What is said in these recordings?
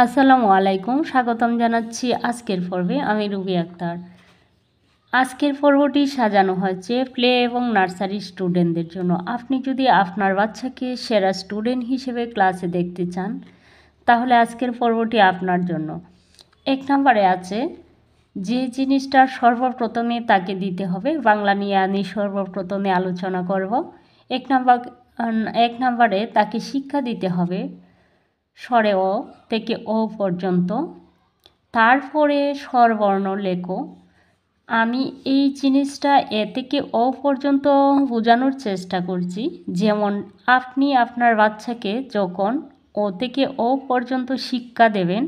আসসালামু আলাইকুম, স্বাগতম জানাচ্ছি আজকের পর্বে। আমি রুবি আক্তার। আজকের পর্বটি সাজানো হয়েছে প্লে এবং নার্সারি স্টুডেন্টদের জন্য। আপনি যদি আপনার বাচ্চাকে সেরা স্টুডেন্ট হিসেবে ক্লাসে দেখতে চান তাহলে আজকের পর্বটি আপনার জন্য। 1 নম্বরে আছে যে জিনিসটা সর্বপ্রথমে তাকে দিতে হবে, বাংলা নিয়ে আমি সর্বপ্রথমে আলোচনা করব। 1 নম্বরে তাকে শিক্ষা দিতে হবে স্বরে অ থেকে ও পর্যন্ত। তারপরে স্বরবর্ণ লেখো। আমি এই জিনিসটা এ থেকে ও পর্যন্ত বোঝানোর চেষ্টা করছি। যেমন আপনি আপনার বাচ্চাকে যখন ও থেকে ও পর্যন্ত শিক্ষা দেবেন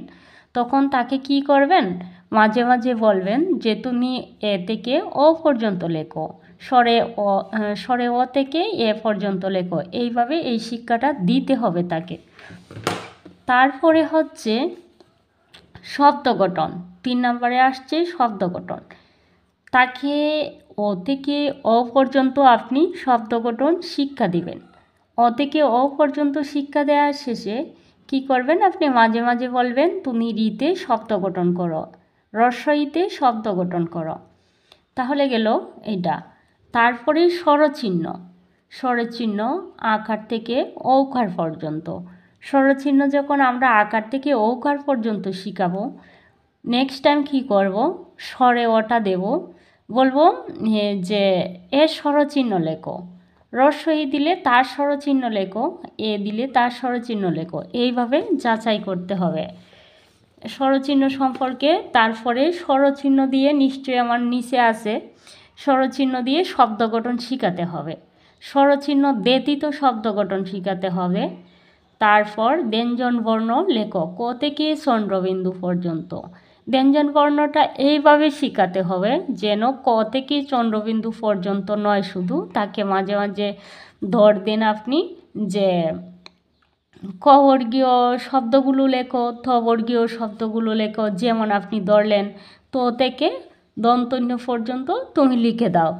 তখন তাকে কি করবেন, মাঝে মাঝে বলবেন যে তুমি এ থেকে ও পর্যন্ত লেখো, স্বরে অ থেকে এ পর্যন্ত লেখো। এইভাবে এই শিক্ষাটা দিতে হবে তাকে। তারপরে হচ্ছে শব্দ গঠন। 3 নম্বরে আসছে শব্দ গঠন। তাকে ও থেকে অ পর্যন্ত আপনি শব্দ গঠন শিক্ষা দিবেন। অ থেকে অ পর্যন্ত শিক্ষা দেওয়ার শেষে কি করবেন, আপনি মাঝে মাঝে বলবেন তুমি রিতে শব্দ গঠন করো, রস্বইতে শব্দ গঠন করো। তাহলে গেল এটা। তারপরে স্বরচিহ্ন। স্বরচিহ্ন আকার থেকে ঔকার পর্যন্ত। স্বরচিহ্ন যখন আমরা আকার থেকে ঔকার পর্যন্ত শিখাবো, নেক্সট টাইম কী করব, স্বরে ওটা দেব, বলবো যে এর স্বরচিহ্ন লেখো, রস্বই দিলে তার স্বরচিহ্ন লেখো, এ দিলে তার স্বরচিহ্ন লেখো। এইভাবে যাচাই করতে হবে স্বরচিহ্ন সম্পর্কে। তারপরে স্বরচিহ্ন দিয়ে, নিশ্চয়ই আমার নিচে আছে, স্বরচিহ্ন দিয়ে শব্দ গঠন শিখাতে হবে। স্বরচিহ্ন ব্যতীত শব্দ গঠন শিখাতে হবে। তারপর ব্যঞ্জন বর্ণ লেখো ক থেকে চন্দ্রবিন্দু পর্যন্ত। ব্যঞ্জন বর্ণটা এইভাবে শিখাতে হবে যেন ক থেকে চন্দ্রবিন্দু পর্যন্ত নয়, শুধু তাকে মাঝে মাঝে ধরবেন আপনি যে ক বর্গীয় শব্দগুলো লেখো, থ বর্গীয় শব্দগুলো লেখো। যেমন আপনি ধরলেন তো থেকে দন্তন্য পর্যন্ত তুমি লিখে দাও।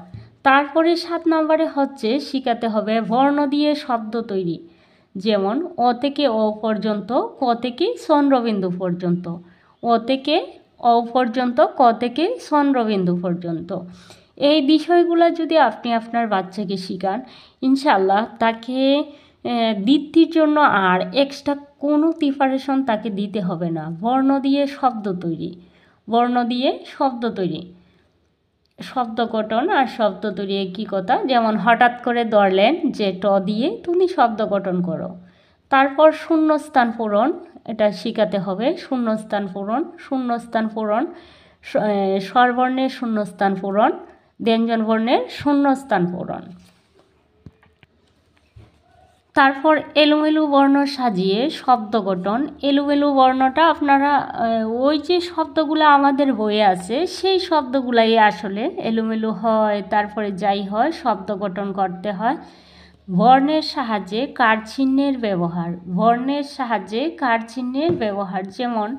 তারপরে 7 নম্বরে হচ্ছে শিখাতে হবে বর্ণ দিয়ে শব্দ তৈরি। যেমন অ থেকে অ পর্যন্ত, ক থেকে চন্দ্রবিন্দু পর্যন্ত, অ থেকে অ পর্যন্ত, ক থেকে চন্দ্রবিন্দু পর্যন্ত। এই বিষয়গুলো যদি আপনি আপনার বাচ্চাকে শেখান, ইনশাআল্লাহ তাকে বৃত্তির জন্য আর এক্সট্রা কোনো প্রিপারেশন তাকে দিতে হবে না। বর্ণ দিয়ে শব্দ তৈরি, বর্ণ দিয়ে শব্দ তৈরি, শব্দ গঠন আর শব্দ তৈরি একই কথা। যেমন হঠাৎ করে ধরলেন যে ট দিয়ে তুমি শব্দ গঠন করো। তারপর শূন্যস্থান পূরণ, এটা শেখাতে হবে। শূন্যস্থান পূরণ, শূন্যস্থান পূরণ, স্বরবর্ণের শূন্যস্থান পূরণ, ব্যঞ্জন বর্ণের শূন্যস্থান পূরণ। তারপর এলোমেলো বর্ণ সাজিয়ে শব্দ গঠন। এলোমেলো বর্ণটা আপনারা ওই যে শব্দগুলো আমাদের বইয়ে আছে সেই শব্দগুলাই আসলে এলোমেলো হয়। তারপরে যাই হয় শব্দ গঠন করতে হয়। বর্ণের সাহায্যে কার চিহ্নের ব্যবহার, বর্ণের সাহায্যে কার চিহ্নের ব্যবহার। যেমন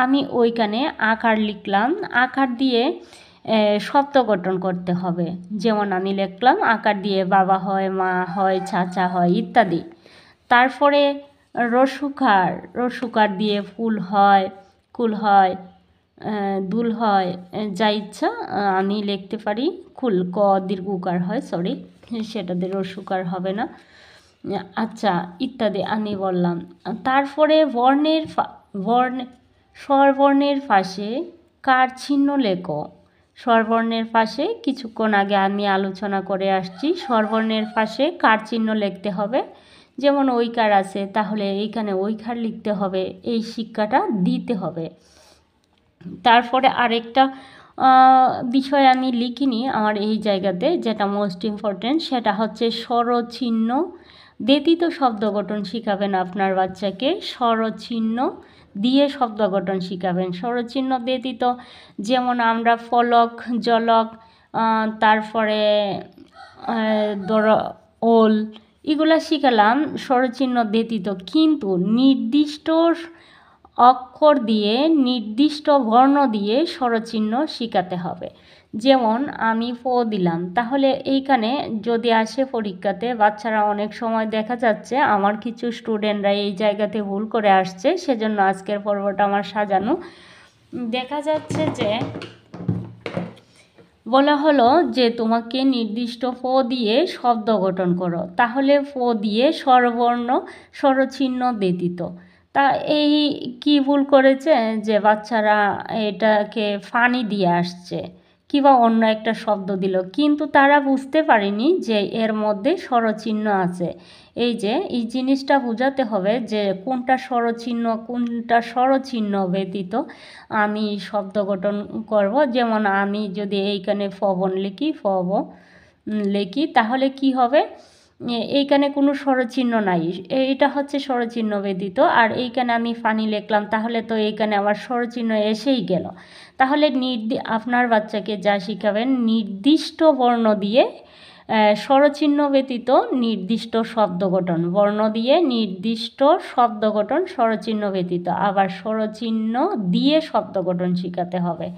আমি ওইখানে আকার লিখলাম, আকার দিয়ে শব্দ গঠন করতে হবে। যেমন আমি লিখলাম আকার দিয়ে বাবা হয়, মা হয়, চাচা হয় ইত্যাদি। তারপরে রসুকার, রসুকার দিয়ে ফুল হয়, কুল হয়, দুল হয়, যা ইচ্ছা আমি লিখতে পারি। কুল ক দীর্ঘকার হয়, সরি সেটাতে রসুকার হবে না। আচ্ছা ইত্যাদি আমি বললাম। তারপরে স্বরবর্ণের পাশে কার চিহ্ন লেখো। স্বরবর্ণের পাশে কিছুক্ষণ আগে আমি আলোচনা করে আসছি, স্বরবর্ণের পাশে কার চিহ্ন লিখতে হবে। যেমন ঐকার আছে, তাহলে এইখানে ঐকার লিখতে হবে। এই শিক্ষাটা দিতে হবে। তারপরে আরেকটা বিষয় আমি লিখিনি আমার এই জায়গাতে, যেটা মোস্ট ইম্পর্টেন্ট, সেটা হচ্ছে স্বরচিহ্ন ব্যতীত শব্দ গঠন শিখাবেন আপনার বাচ্চাকে। স্বরচিহ্ন দিয়ে শব্দ গঠন শিখাবেন, স্বরচিহ্ন ব্যতীত। যেমন আমরা ফলক, জলক, তারপরে ওল, এগুলা শিখালাম স্বরচিহ্ন ব্যতীত। কিন্তু নির্দিষ্ট অক্ষর দিয়ে, নির্দিষ্ট বর্ণ দিয়ে স্বরচিহ্ন শিখাতে হবে। যেমন আমি ফ দিলাম, তাহলে এইখানে যদি আসে পরীক্ষাতে, বাচ্চারা অনেক সময় দেখা যাচ্ছে আমার কিছু স্টুডেন্টরা এই জায়গাতে ভুল করে আসছে, সেজন্য আজকের পর্বটা আমার সাজানো। দেখা যাচ্ছে যে বলা হলো যে তোমাকে নির্দিষ্ট ফ দিয়ে শব্দ গঠন করো, তাহলে ফ দিয়ে স্বরবর্ণ স্বরচিহ্ন ব্যতীত। তা এই কি ভুল করেছে যে বাচ্চারা এটাকে ফানি দিয়ে আসছে কিংবা অন্য একটা শব্দ দিল, কিন্তু তারা বুঝতে পারেনি যে এর মধ্যে স্বরচিহ্ন আছে। এই জিনিসটা বোঝাতে হবে যে কোনটা স্বরচিহ্ন ব্যতীত আমি শব্দ গঠন করব। যেমন আমি যদি এইখানে ফবন লিখি তাহলে কি হবে, এইখানে কোনো স্বরচিহ্ন নাই, এটা হচ্ছে স্বরচিহ্ন ব্যতীত। আর এইখানে আমি ফানি লিখলাম, তাহলে তো এইখানে আমার স্বরচিহ্ন এসেই গেল। তাহলে আপনার বাচ্চাকে যা শিখাবেন, নির্দিষ্ট বর্ণ দিয়ে স্বরচিহ্ন ব্যতীত নির্দিষ্ট শব্দ গঠন, বর্ণ দিয়ে নির্দিষ্ট শব্দ গঠন, স্বরচিহ্ন ব্যতীত, আবার স্বরচিহ্ন দিয়ে শব্দ গঠন শেখাতে হবে।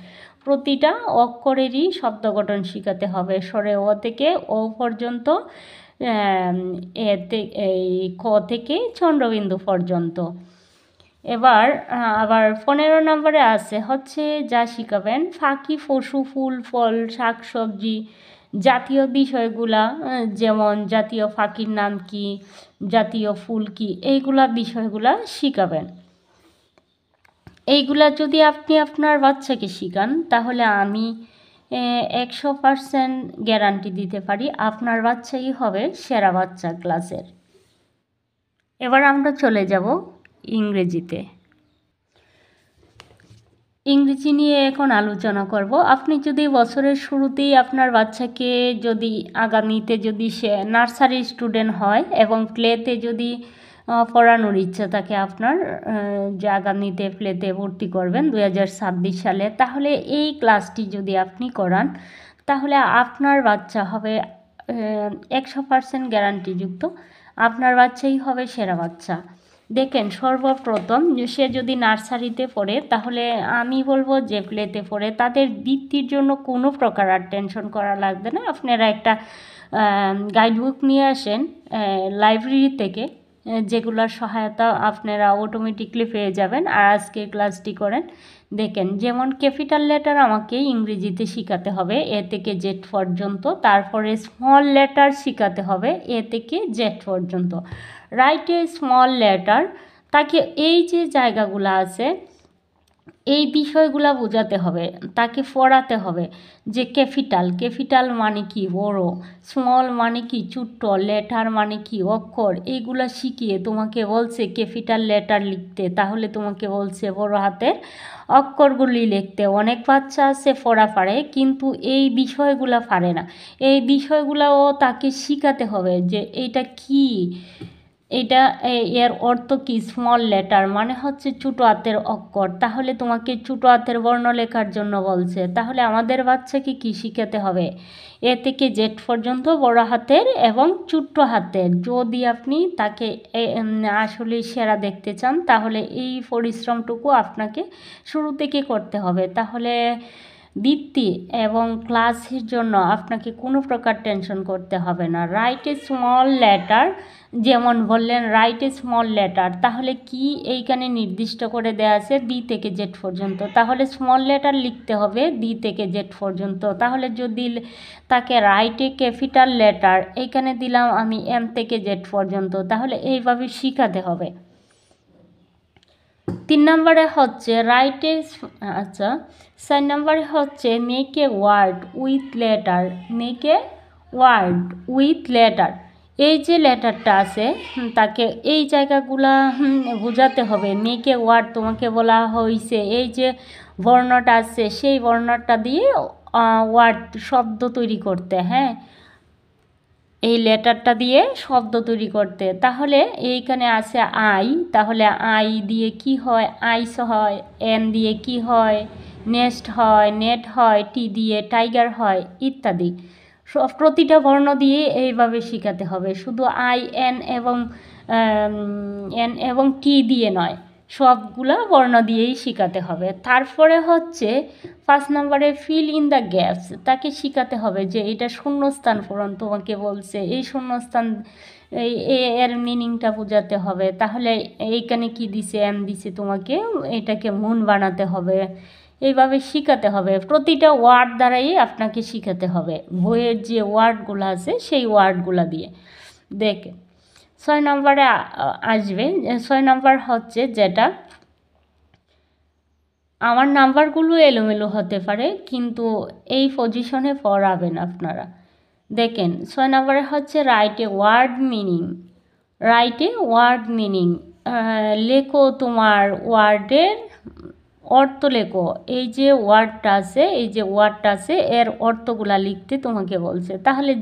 প্রতিটা অক্ষরেরই শব্দ গঠন শেখাতে হবে, স্বরে অ থেকে ও পর্যন্ত, এই ক থেকে চন্দ্রবিন্দু পর্যন্ত। এবার আবার 15 নম্বরে আছে হচ্ছে যা শিখাবেন পাখি, পশু, ফুল, ফল, শাকসবজি জাতীয় বিষয়গুলা, যেমন জাতীয় পাখির নাম কি, জাতীয় ফুল কি, এইগুলা বিষয়গুলা শিখাবেন। এইগুলা যদি আপনি আপনার বাচ্চাকে শিখান, তাহলে আমি 100% গ্যারান্টি দিতে পারি আপনার বাচ্চাই হবে সেরা বাচ্চা ক্লাসের। এবার আমরা চলে যাব ইংরেজিতে। ইংরেজি নিয়ে এখন আলোচনা করব। আপনি যদি বছরের শুরুতেই আপনার বাচ্চাকে, যদি আগামীতে যদি সে নার্সারি স্টুডেন্ট হয় এবং প্লেতে যদি পড়ানোর ইচ্ছা থাকে আপনার, যে আগামীতে প্লেতে ভর্তি করবেন 2026 সালে, তাহলে এই ক্লাসটি যদি আপনি করান, তাহলে আপনার বাচ্চা হবে 100% গ্যারান্টিযুক্ত, আপনার বাচ্চাই হবে সেরা বাচ্চা। দেখেন, সর্বপ্রথম সে যদি নার্সারিতে পড়ে, তাহলে আমি বলবো যে প্লেতে পড়ে, তাদের বৃত্তির জন্য কোনো প্রকার আর টেনশন করা লাগবে না। আপনারা একটা গাইডবুক নিয়ে আসেন লাইব্রেরি থেকে, যেগুলোর সহায়তা আপনারা অটোমেটিকলি পেয়ে যাবেন, আর আজকে ক্লাসটি করেন। দেখেন, যেমন ক্যাপিটাল লেটার আমাকে ইংরেজিতে শেখাতে হবে এ থেকে জেড পর্যন্ত, তারপরে স্মল লেটার শেখাতে হবে এ থেকে জেড পর্যন্ত। রাইট এ স্মল লেটার, তাকে এই যে জায়গাগুলো আছে এই বিষয়গুলো বোঝাতে হবে, তাকে পড়াতে হবে যে ক্যাপিটাল মানে কি বড়, স্মল মানে কি ছোট্ট, লেটার মানে কি অক্ষর, এইগুলো শিখিয়ে তোমাকে বলছে ক্যাপিটাল লেটার লিখতে, তাহলে তোমাকে বলছে বড় হাতের অক্ষরগুলি লিখতে। অনেক বাচ্চা আছে পড়া পারে, কিন্তু এই বিষয়গুলো পারে না। এই বিষয়গুলোও তাকে শিখাতে হবে যে এইটা কি, এটা এর অর্থ কি। স্মল লেটার মানে হচ্ছে ছোটো হাতের অক্ষর, তাহলে তোমাকে ছোটো হাতের বর্ণ লেখার জন্য বলছে। তাহলে আমাদের বাচ্চাকে কি শিখাতে হবে, এ থেকে জেড পর্যন্ত বড় হাতের এবং ছোট্ট হাতের। যদি আপনি তাকে আসলে সেরা দেখতে চান, তাহলে এই পরিশ্রমটুকু আপনাকে শুরু থেকে করতে হবে। তাহলে বৃত্তি এবং ক্লাসের জন্য আপনাকে কোনো প্রকার টেনশন করতে হবে না। রাইট এ স্মল লেটার, যেমন বললেন রাইট এ স্মল লেটার, তাহলে কি এইখানে নির্দিষ্ট করে দেওয়া আছে ডি থেকে জেড পর্যন্ত, তাহলে স্মল লেটার লিখতে হবে ডি থেকে জেড পর্যন্ত। তাহলে যদি তাকে রাইট এ ক্যাপিটাল লেটার, এইখানে দিলাম আমি এম থেকে জেড পর্যন্ত, তাহলে এইভাবে শিখাতে হবে। 3 নম্বরে হচ্ছে রাইট এ, 4 নম্বরে হচ্ছে make a word with letter, make a word with letter. এই যে লেটারটা আছে তাকে এই জায়গাগুলা বোঝাতে হবে। মেক এ ওয়ার্ড তোমাকে বলা হয়েছে এই যে বর্ণটা আছে সেই বর্ণটা দিয়ে ওয়ার্ড শব্দ তৈরি করতে, হ্যাঁ, এই লেটারটা দিয়ে শব্দ তৈরি করতে। তাহলে এইখানে আছে আই, তাহলে আই দিয়ে কি হয়, আইস হয়। এন দিয়ে কি হয়, নেস্ট হয়, নেট হয়। টি দিয়ে টাইগার হয়, ইত্যাদি। প্রতিটা বর্ণ দিয়ে এইভাবে শেখাতে হবে, শুধু আই, এন এবং টি দিয়ে নয়। সবগুলা বর্ণ দিয়েই শেখাতে হবে। তারপরে হচ্ছে 5 নম্বরে ফিল ইন দ্য গ্যাপস, তাকে শেখাতে হবে যে এটা শূন্যস্থান পূরণ তোমাকে বলছে, এই শূন্যস্থান এর মিনিংটা বোঝাতে হবে। তাহলে এইখানে কি দিছে, এম দিছে, তোমাকে এটাকে মুন বানাতে হবে, এইভাবে শেখাতে হবে। প্রতিটা ওয়ার্ড দ্বারাই আপনাকে শেখাতে হবে, বইয়ের যে ওয়ার্ডগুলো আছে সেই ওয়ার্ডগুলো দিয়ে। দেখে 6 নম্বরে আসবে, 6 নম্বর হচ্ছে যেটা আমার নাম্বারগুলো এলোমেলো হতে পারে কিন্তু এই পজিশনে পড়াবেন আপনারা। দেখেন 6 নম্বরে হচ্ছে write a word meaning, write a word meaning, লেখো তোমার ওয়ার্ডের অর্থ লেখো। এই যে ওয়ার্ডটা আছে, এই যে ওয়ার্ডটা আছে এর অর্থগুলা লিখতে তোমাকে বলছে। তাহলে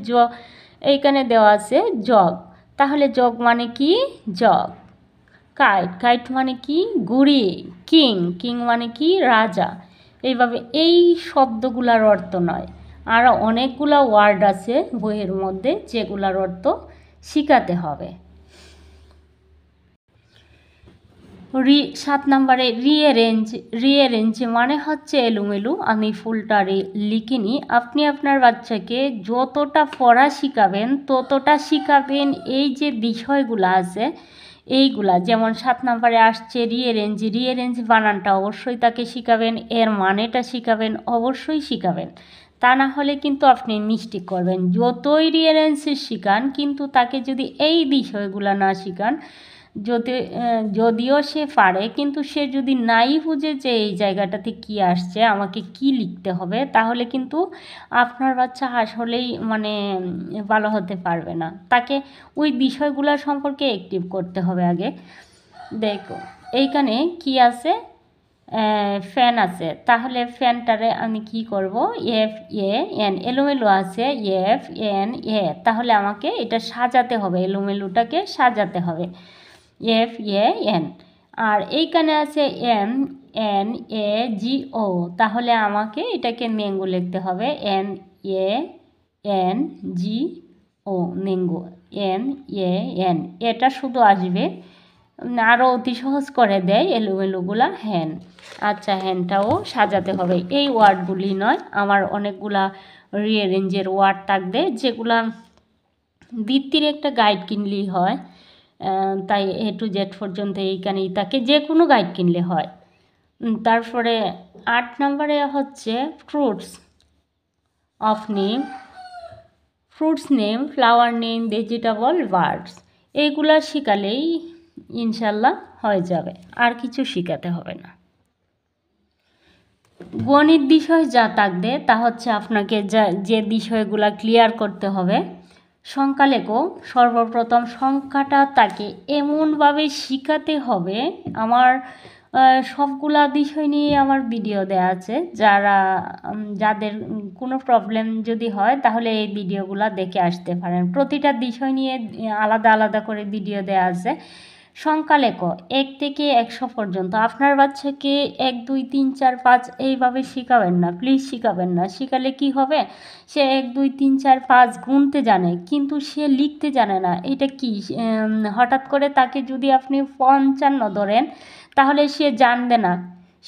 এইখানে দেওয়া আছে জগ, তাহলে জগ মানে কি, জগ। কাইট, কাইট মানে কি, ঘুড়ি। কিং, কিং মানে কি, রাজা। এইভাবে এই শব্দগুলার অর্থ নয়, আর অনেকগুলা ওয়ার্ড আছে বইয়ের মধ্যে যেগুলার অর্থ শিখাতে হবে। 7 নম্বরে রিঅ্যারেঞ্জ, রিঅ্যারেঞ্জ মানে হচ্ছে এলোমেলো। আমি ফুলটা লিখিনি। আপনি আপনার বাচ্চাকে যতটা পড়া শিখাবেন ততটা শিখাবেন এই যে বিষয়গুলো আছে এইগুলা। যেমন 7 নম্বরে আসছে রিঅ্যারেঞ্জ, রিঅ্যারেঞ্জ বানানটা অবশ্যই তাকে শিখাবেন, এর মানেটা শিখাবেন, অবশ্যই শিখাবেন। তা না হলে কিন্তু আপনি মিস্টেক করবেন। যতই রিঅ্যারেঞ্জ শিখান কিন্তু তাকে যদি এই বিষয়গুলো না শিখান, যদিও সে পারে কিন্তু সে যদি নাই বুঝে যে এই জায়গাটাতে কি আসছে, আমাকে কি লিখতে হবে, তাহলে কিন্তু আপনার বাচ্চা আসলেই মানে ভালো হতে পারবে না। তাকে ওই বিষয়গুলো সম্পর্কে অ্যাক্টিভ করতে হবে আগে। দেখো এইখানে কি আছে, ফ্যান আছে, তাহলে ফ্যানটারে আমি কি করব, এফ এ এন, এলোমেলো আছে এফ এন এ, তাহলে আমাকে এটা সাজাতে হবে, এলোমেলোটাকে সাজাতে হবে, এফ এ এন। আর এইখানে আছে এম এন এ জি ও, তাহলে আমাকে এটাকে ম্যাঙ্গো লিখতে হবে, N A N G O, mango, M A N. এটা শুধু আসবে, আরও অতি সহজ করে দেয় এলোমেলোগুলা হ্যান। আচ্ছা, হ্যানটাও সাজাতে হবে। এই ওয়ার্ডগুলি নয়, আমার অনেকগুলা রিঅ্যারেঞ্জের ওয়ার্ড থাকবে যেগুলা বৃত্তির একটা গাইড কিনলেই হয়। তাই এ টু জেড পর্যন্ত এইখানেই থাকে, যে কোনো গাইড কিনলে হয়। তারপরে 8 নম্বরে হচ্ছে fruits of name, fruits name, flower name, vegetable, birds, এইগুলা শিখালেই ইনশাল্লাহ হয়ে যাবে, আর কিছু শিখাতে হবে না। গণিত বিষয় যা থাকবে তা হচ্ছে আপনাকে যে বিষয়গুলা ক্লিয়ার করতে হবে। সংখ্যা লেখো, সর্বপ্রথম সংখ্যাটা তাকে এমনভাবে শিখাতে হবে। আমার সবগুলা বিষয় নিয়ে আমার ভিডিও দেওয়া আছে, যাদের কোনো প্রবলেম যদি হয় তাহলে এই ভিডিওগুলো দেখে আসতে পারেন। প্রতিটা বিষয় নিয়ে আলাদা আলাদা করে ভিডিও দেওয়া আছে। সংখ্যা লেখো 1 থেকে 100 পর্যন্ত। আপনার বাচ্চাকে 1 2 3 4 5 এইভাবে শেখাবেন না, প্লিজ শেখাবেন না। শেখালে কি হবে, সে 1 2 3 4 5 গুনতে জানে কিন্তু সে লিখতে জানে না। এটা কি, হঠাৎ করে তাকে যদি আপনি 55 ধরেন তাহলে সে জানবে না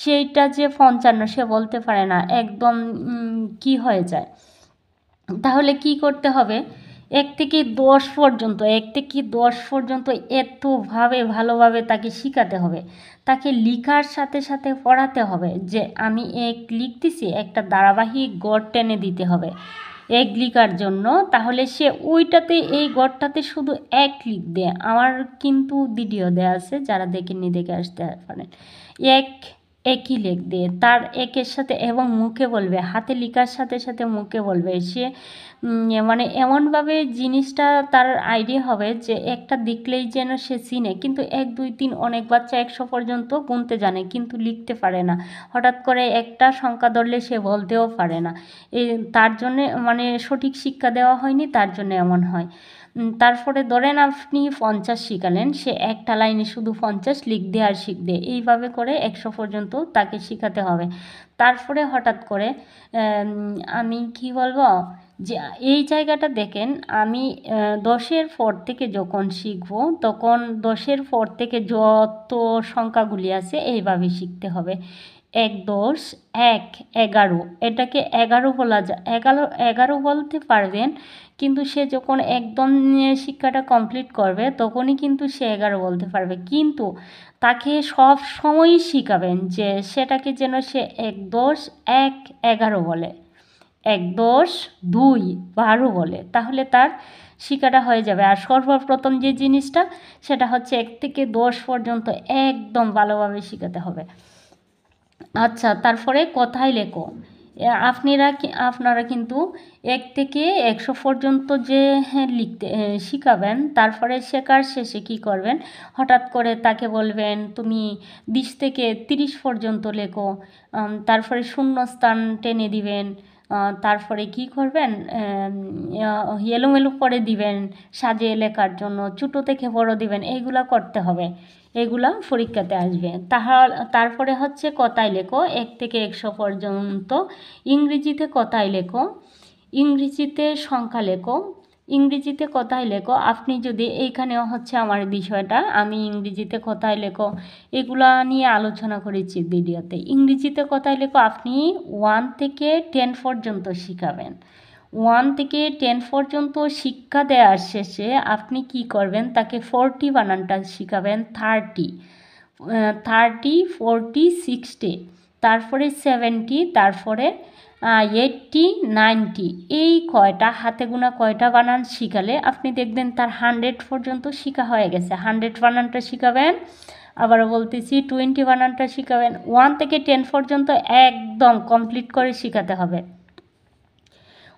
সেইটা যে 55, সে বলতে পারে না, একদম কি হয়ে যায়। তাহলে কি করতে হবে, 1 থেকে 10 পর্যন্ত, 1 থেকে 10 পর্যন্ত এতভাবে ভালোভাবে তাকে শেখাতে হবে। তাকে লেখার সাথে সাথে পড়াতে হবে যে আমি 1 লিখতেছি, একটা ধারাবাহিক গড় টেনে দিতে হবে 1 লেখার জন্য। তাহলে সে ওইটাতে, এই গড়টাতে শুধু 1 লিখবে। আমার কিন্তু ভিডিও দেওয়া আছে, যারা দেখেননি দেখে আসতে পারেন। 1 একই লিখবে, তার একের সাথে, এবং মুখে বলবে, হাতে লেখার সাথে সাথে মুখে বলবে। সে মানে এমনভাবে জিনিসটা তার আইডিয়া হবে যে একটা দেখলেই যেন সে চিনে। কিন্তু 1 2 3 অনেক বাচ্চা 100 পর্যন্ত গুনতে জানে কিন্তু লিখতে পারে না। হঠাৎ করে একটা সংখ্যা ধরলে সে বলতেও পারে না। তার জন্যে মানে সঠিক শিক্ষা দেওয়া হয়নি, তার জন্য এমন হয়। তারপরে ধরেন আপনি 50 শিখালেন, সে একটা লাইনে শুধু 50 লিখবে আর শিখবে। এইভাবে করে 100 পর্যন্ত তাকে শেখাতে হবে। তারপরে হঠাৎ করে আমি কি বলবো, যে এই জায়গাটা দেখেন, আমি 10-এর পর থেকে যখন শিখব তখন 10-এর পর থেকে যত সংখ্যাগুলি আছে এইভাবে শিখতে হবে। 1 10 1 11, এটাকে 11 বলা যায়। 11 বলতে পারবেন, কিন্তু সে যখন একদম শিক্ষাটা কমপ্লিট করবে তখনই কিন্তু সে 11 বলতে পারবে। কিন্তু তাকে সব সময়ই শিখাবেন যে সেটাকে যেন সে 1 10 1 11 বলে, 1 10 2 12 বলে, তাহলে তার শিক্ষাটা হয়ে যাবে। আর সর্বপ্রথম যে জিনিসটা সেটা হচ্ছে 1 থেকে 10 পর্যন্ত একদম ভালোভাবে শেখাতে হবে। আচ্ছা, তারপরে কথায় লেখো। আপনারা কিন্তু 1 থেকে 100 পর্যন্ত যে লিখতে শিখাবেন, তারপরে শেখার শেষে কী করবেন, হঠাৎ করে তাকে বলবেন তুমি 20 থেকে 30 পর্যন্ত লেখো। তারপরে শূন্যস্থান টেনে দিবেন। তারপরে কি করবেন, এলোমেলো করে দিবেন সাজিয়ে লেখার জন্য, ছোটো থেকে বড় দিবেন। এইগুলা করতে হবে, এগুলা পরীক্ষাতে আসবে। তারপরে হচ্ছে কথায় লেখো 1 থেকে 100 পর্যন্ত। ইংরেজিতে কথায় লেখো, ইংরেজিতে সংখ্যা লেখো, ইংরেজিতে কথায় লেখো। আপনি যদি এইখানেও হচ্ছে আমার বিষয়টা, আমি ইংরেজিতে কথায় লেখো এগুলা নিয়ে আলোচনা করেছি ভিডিওতে। ইংরেজিতে কথায় লেখো আপনি 1 থেকে 10 পর্যন্ত শিখাবেন। 1 থেকে 10 পর্যন্ত শিক্ষা দেওয়ার শেষে আপনি কি করবেন, তাকে 40 বানানটা শিখাবেন। 30 40 60, তারপরে 70, তারপরে 80 90, এই কয়টা হাতে গোনা কয়টা বানান শিখালে আপনি দেখবেন তার 100 পর্যন্ত শিখা হয়ে গেছে। 100 বানানটা শিখাবেন। আবারও বলতেছি 20 বানানটা শিখাবেন। 1 থেকে 10 পর্যন্ত একদম কমপ্লিট করে শিখাতে হবে।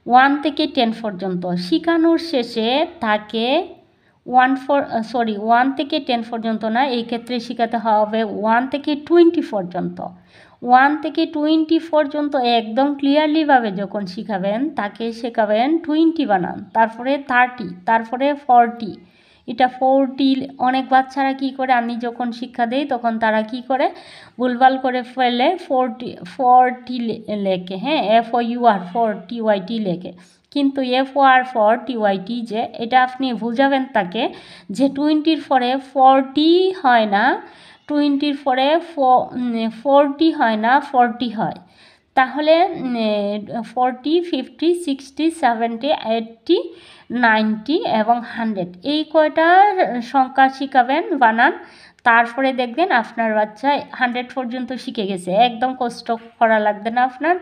1 থেকে 10 পর্যন্ত শিখানোর শেষে তাকে 1 থেকে 10 পর্যন্ত না, এই ক্ষেত্রে শিখাতে হবে 1 থেকে 20 পর্যন্ত। 1 থেকে 20 পর্যন্ত একদম ক্লিয়ারলিভাবে যখন শিখাবেন তাকে শেখাবেন 20 বানান, তারপরে 30, তারপরে 40। এটা 40 অনেক বাচ্চারা কি করে, আমি যখন শিক্ষা দেই তখন তারা কি করে ভুলভাল করে ফেলে 40 লেখে, হ্যাঁ, FOUR 40 লেখে, কিন্তু FOR যে এটা আপনি বুঝাবেন তাকে যে 20-র পরে 40 হয় না, 20-র পরে 40 হয় না, 40 হয়। তাহলে 40 50 60 70 80 90 এবং 100, এই কয়টা সংখ্যা শিখাবেন বানান। তারপরে দেখবেন আপনার বাচ্চা 100 পর্যন্ত শিখে গেছে, একদম কষ্ট করা লাগবে না আপনার।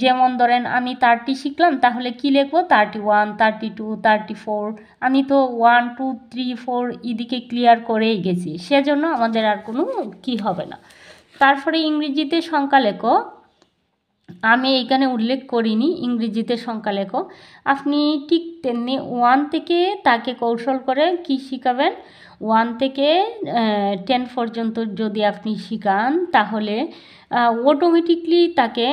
যেমন ধরেন আমি 30 শিখলাম, তাহলে কি লিখবো 31 32 34, আমি তো 1 2 3 4 এদিকে ক্লিয়ার করেই গেছি, সেজন্য আমাদের আর কোনো কি হবে না। তারপরে ইংরেজিতে সংখ্যা লেখো, আমি এইখানে উল্লেখ করিনি, ইংরেজিতে সংখ্যা লেখো। আপনি ঠিক তেমনি 1 থেকে তাকে কৌশল করে কি শিখাবেন, 1 থেকে 10 পর্যন্ত যদি আপনি শিখান তাহলে অটোমেটিকলি তাকে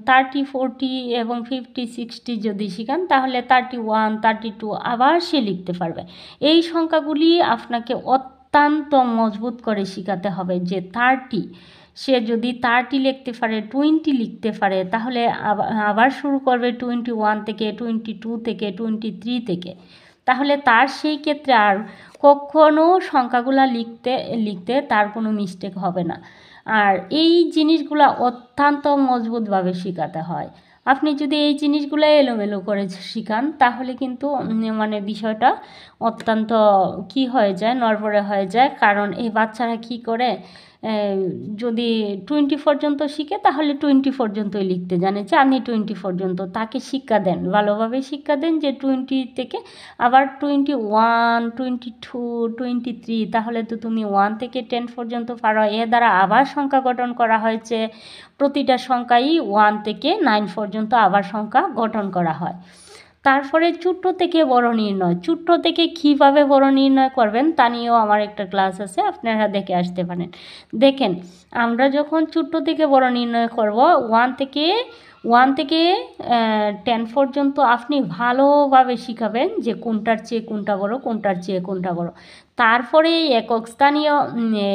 30 40 এবং 50 60 যদি শিখান তাহলে 31 32 আবার সে লিখতে পারবে। এই সংখ্যাগুলি আপনাকে অত্যন্ত মজবুত করে শেখাতে হবে যে 30, সে যদি 30 লিখতে পারে, 20 লিখতে পারে, তাহলে আবার শুরু করবে 21 থেকে, 22 থেকে, 23 থেকে, তাহলে তার সেই ক্ষেত্রে আর কখনো সংখ্যাগুলো লিখতে তার কোনো মিস্টেক হবে না। আর এই জিনিসগুলো অত্যন্ত মজবুতভাবে শেখাতে হয়। আপনি যদি এই জিনিসগুলো এলোমেলো করে শিখান তাহলে কিন্তু মানে বিষয়টা অত্যন্ত কি হয়ে যায়, নড়বড়ে হয়ে যায়। কারণ এই বাচ্চারা কি করে, যদি 20 পর্যন্ত শিখে তাহলে 20 পর্যন্তই লিখতে জানে, যে আমি 20 পর্যন্ত, তাকে শিক্ষা দেন, ভালোভাবে শিক্ষা দেন যে 20 থেকে আবার 21 22 23, তাহলে তো তুমি 1 থেকে 10 পর্যন্ত পারো। এ দ্বারা আবার সংখ্যা গঠন করা হয়েছে, প্রতিটা সংখ্যাই 1 থেকে 9 পর্যন্ত আবার সংখ্যা গঠন করা হয়। তারপরে ছোট্ট থেকে বড় নির্ণয়, ছোট্ট থেকে কীভাবে বড় নির্ণয় করবেন তা নিয়েও আমার একটা ক্লাস আছে, আপনারা দেখে আসতে পারেন। দেখেন, আমরা যখন ছোট্ট থেকে বড় নির্ণয় করব, 1 থেকে 1 থেকে 10 পর্যন্ত আপনি ভালোভাবে শিখাবেন যে কোনটার চেয়ে কোনটা বড়, কোনটার চেয়ে কোনটা বড়। তারপরে এই একক স্থানীয়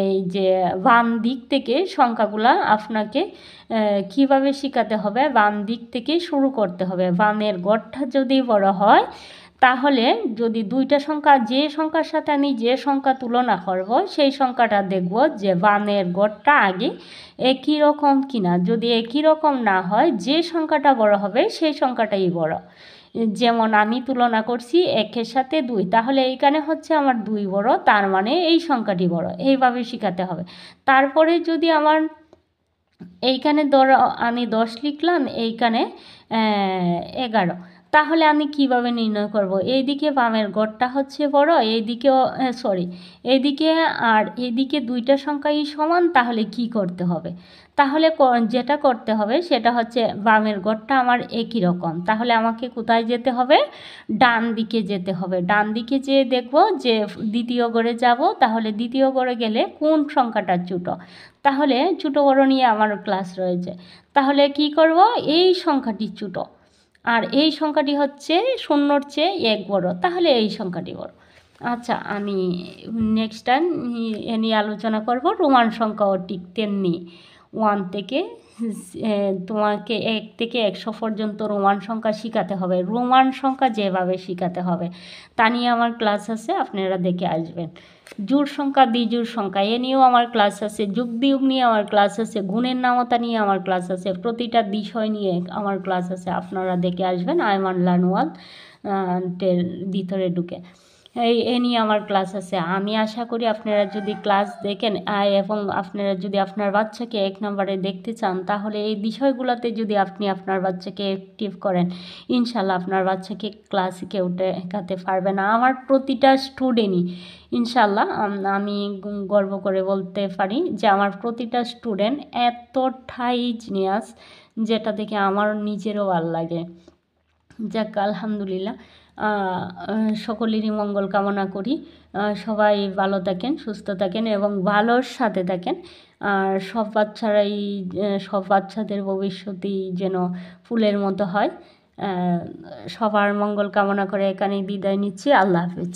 এই যে বাম দিক থেকে সংখ্যাগুলা আপনাকে কিভাবে শিখাতে হবে, বাম দিক থেকে শুরু করতে হবে। বামের গড়টা যদি বড় হয়, তাহলে যদি দুইটা সংখ্যা, যে সংখ্যার সাথে আমি যে সংখ্যা তুলনা করব সেই সংখ্যাটা দেখব যে বামের গড়টা আগে একই রকম কিনা। যদি একই রকম না হয়, যে সংখ্যাটা বড় হবে সেই সংখ্যাটাই বড়। যেমন আমি তুলনা করছি 1-এর সাথে 2, তাহলে এইখানে হচ্ছে আমার 2 বড়, তার মানে এই সংখ্যাটি বড়। এইভাবে শেখাতে হবে। তারপরে যদি আমার এইখানে ধরো আমি 10 লিখলাম, এইখানে 11, তাহলে আমি কিভাবে নির্ণয় করব? এইদিকে বামের গড়টা হচ্ছে বড়, এইদিকেও এইদিকে আর এইদিকে দুইটা সংখ্যাই সমান, তাহলে কি করতে হবে? তাহলে যেটা করতে হবে সেটা হচ্ছে বামের গড়টা আমার একই রকম, তাহলে আমাকে কোথায় যেতে হবে? ডান দিকে যেতে হবে। ডান দিকে যেয়ে দেখব যে দ্বিতীয় গড়ে যাব, তাহলে দ্বিতীয় গড়ে গেলে কোন সংখ্যাটা ছোটো, তাহলে ছোটো বড় নিয়ে আমার ক্লাস রয়েছে। তাহলে কি করব? এই সংখ্যাটি ছোটো, আর এই সংখ্যাটি হচ্ছে 0-র চেয়ে 1 বড়, তাহলে এই সংখ্যাটি বড়। আচ্ছা, আমি নেক্সট টাইম এ নিয়ে আলোচনা করব রোমান সংখ্যা ও টিকতেন নিয়ে। 1 থেকে তোমাকে 1 থেকে 100 পর্যন্ত রোমান সংখ্যা শেখাতে হবে। রোমান সংখ্যা যেভাবে শেখাতে হবে তা নিয়ে আমার ক্লাস আছে, আপনারা দেখে আসবেন। জোড় সংখ্যা, বিজোড় সংখ্যা এ নিয়েও আমার ক্লাস আছে। যোগ বিয়োগ নিয়ে আমার ক্লাস আছে। গুণের নামতা নিয়ে আমার ক্লাস আছে। প্রতিটা বিষয় নিয়ে আমার ক্লাস আছে, আপনারা দেখে আসবেন আইমান লার্ন ওয়ার্ল্ড টের ভিতরে ঢুকে। এ নিয়ে আমার ক্লাস আছে। আমি আশা করি আপনারা যদি ক্লাস দেখেন এবং আপনারা যদি আপনার বাচ্চাকে 1 নম্বরে দেখতে চান, তাহলে এই বিষয়গুলোতে যদি আপনি আপনার বাচ্চাকে অ্যাক্টিভ করেন, ইনশাল্লাহ আপনার বাচ্চাকে ক্লাসে কেউ ঠেকাতে পারবে না। আমার প্রতিটা স্টুডেন্টই ইনশাল্লাহ, আমি গর্ব করে বলতে পারি যে আমার প্রতিটা স্টুডেন্ট এতটাই জিনিয়াস, যেটা দেখে আমার নিজেরও ভালো লাগে। যাক, আলহামদুলিল্লাহ, সকলেরই মঙ্গল কামনা করি। সবাই ভালো থাকেন, সুস্থ থাকেন এবং ভালোর সাথে থাকেন। আর সব বাচ্চাদের ভবিষ্যৎই যেন ফুলের মতো হয়। সবার মঙ্গল কামনা করে এখানেই বিদায় নিচ্ছি। আল্লাহ হাফেজ।